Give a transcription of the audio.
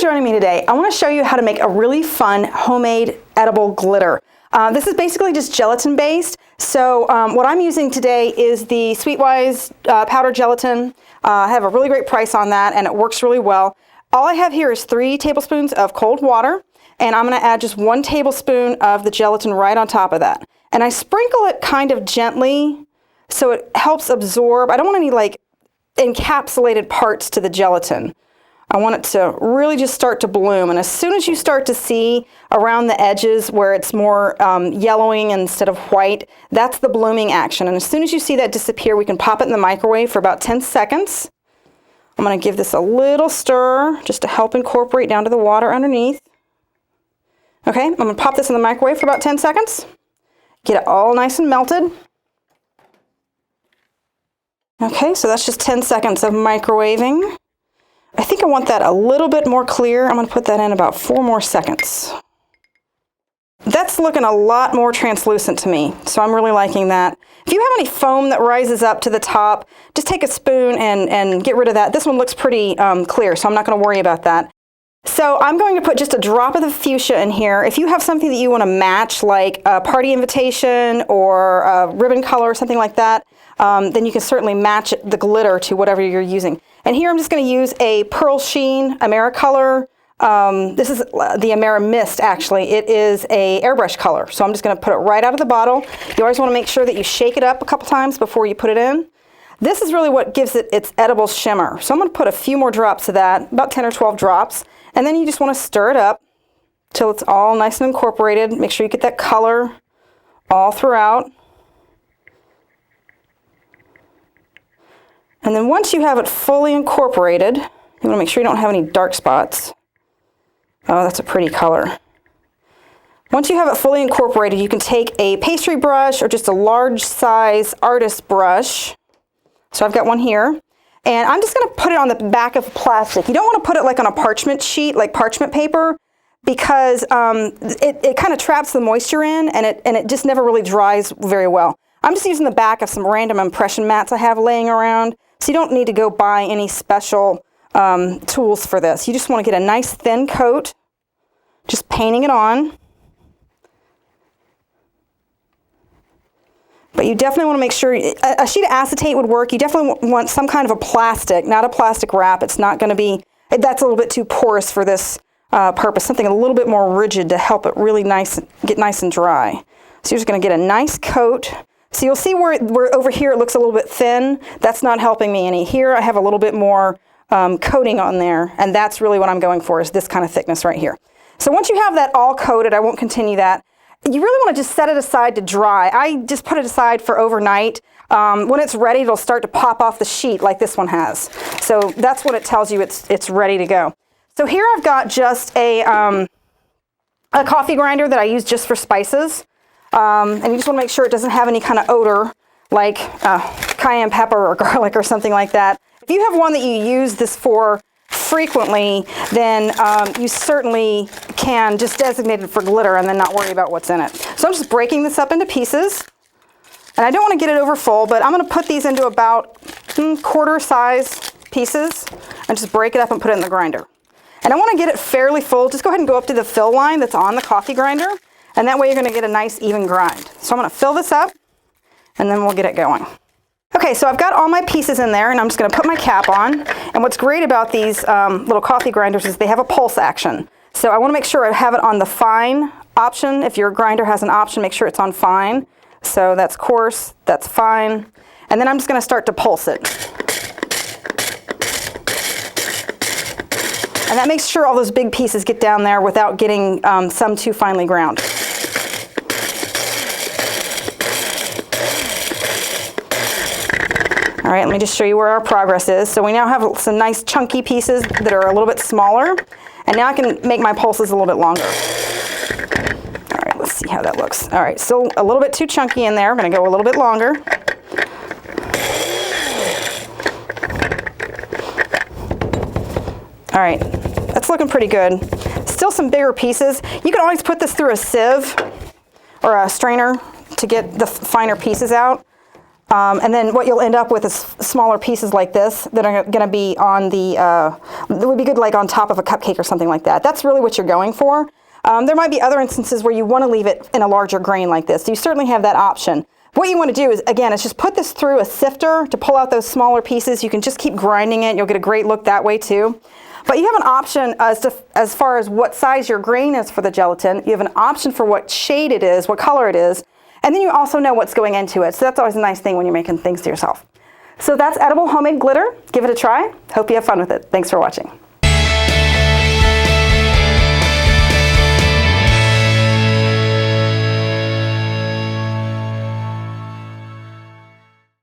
joining me today. I want to show you how to make a really fun homemade edible glitter. This is basically just gelatin based. So what I'm using today is the SweetWise powdered gelatin. I have a really great price on that and it works really well. All I have here is 3 tablespoons of cold water, and I'm going to add just 1 tablespoon of the gelatin right on top of that. And I sprinkle it kind of gently so it helps absorb. I don't want any like encapsulated parts to the gelatin. I want it to really just start to bloom, and as soon as you start to see around the edges where it's more yellowing instead of white, that's the blooming action. And as soon as you see that disappear, we can pop it in the microwave for about 10 seconds. I'm going to give this a little stir just to help incorporate down to the water underneath. Okay, I'm going to pop this in the microwave for about 10 seconds. Get it all nice and melted. Okay, so that's just 10 seconds of microwaving. I think I want that a little bit more clear. I'm going to put that in about 4 more seconds. That's looking a lot more translucent to me, so I'm really liking that. If you have any foam that rises up to the top, just take a spoon and get rid of that. This one looks pretty clear, so I'm not going to worry about that. So I'm going to put just a drop of the fuchsia in here. If you have something that you want to match, like a party invitation or a ribbon color or something like that, then you can certainly match the glitter to whatever you're using. And here I'm just going to use a Pearl Sheen Americolor. This is the Amerimist, actually. It is a airbrush color, so I'm just going to put it right out of the bottle. You always want to make sure that you shake it up a couple times before you put it in. This is really what gives it its edible shimmer. So I'm going to put a few more drops of that, about 10 or 12 drops, and then you just want to stir it up till it's all nice and incorporated. Make sure you get that color all throughout. And then once you have it fully incorporated, you want to make sure you don't have any dark spots. Oh, that's a pretty color. Once you have it fully incorporated, you can take a pastry brush or just a large size artist brush. So I've got one here. And I'm just going to put it on the back of plastic. You don't want to put it like on a parchment sheet, like parchment paper, because it kind of traps the moisture in, and it just never really dries very well. I'm just using the back of some random impression mats I have laying around. So you don't need to go buy any special tools for this. You just want to get a nice thin coat, just painting it on. But you definitely want to make sure, a sheet of acetate would work. You definitely want some kind of a plastic, not a plastic wrap. It's not going to be, that's a little bit too porous for this purpose. Something a little bit more rigid to help it really get nice and dry. So you're just going to get a nice coat. So you'll see where over here it looks a little bit thin. That's not helping me any. Here I have a little bit more coating on there, and that's really what I'm going for, is this kind of thickness right here. So once you have that all coated, I won't continue that. You really want to just set it aside to dry. I just put it aside for overnight. When it's ready, it'll start to pop off the sheet like this one has. So that's what it tells you it's ready to go. So here I've got just a coffee grinder that I use just for spices. And you just want to make sure it doesn't have any kind of odor like cayenne pepper or garlic or something like that. If you have one that you use this for frequently, then you certainly can just designate it for glitter and then not worry about what's in it. So I'm just breaking this up into pieces. And I don't want to get it over full, but I'm going to put these into about quarter size pieces and just break it up and put it in the grinder. And I want to get it fairly full. Just go ahead and go up to the fill line that's on the coffee grinder. And that way you're going to get a nice even grind. So I'm going to fill this up and then we'll get it going. Okay, so I've got all my pieces in there and I'm just going to put my cap on. And what's great about these little coffee grinders is they have a pulse action. So I want to make sure I have it on the fine option. If your grinder has an option, make sure it's on fine. So that's coarse, that's fine. And then I'm just going to start to pulse it. And that makes sure all those big pieces get down there without getting some too finely ground. All right, let me just show you where our progress is. So we now have some nice chunky pieces that are a little bit smaller. And now I can make my pulses a little bit longer. All right, let's see how that looks. All right, still a little bit too chunky in there. I'm going to go a little bit longer. All right, that's looking pretty good. Still some bigger pieces. You can always put this through a sieve or a strainer to get the finer pieces out. And then what you'll end up with is smaller pieces like this that are going to be on the, that would be good like on top of a cupcake or something like that. That's really what you're going for. There might be other instances where you want to leave it in a larger grain like this. You certainly have that option. What you want to do is, again, is just put this through a sifter to pull out those smaller pieces. You can just keep grinding it. You'll get a great look that way too. But you have an option as far as what size your grain is for the gelatin. You have an option for what shade it is, what color it is, and then you also know what's going into it. So that's always a nice thing when you're making things to yourself. So that's edible homemade glitter. Give it a try. Hope you have fun with it. Thanks for watching.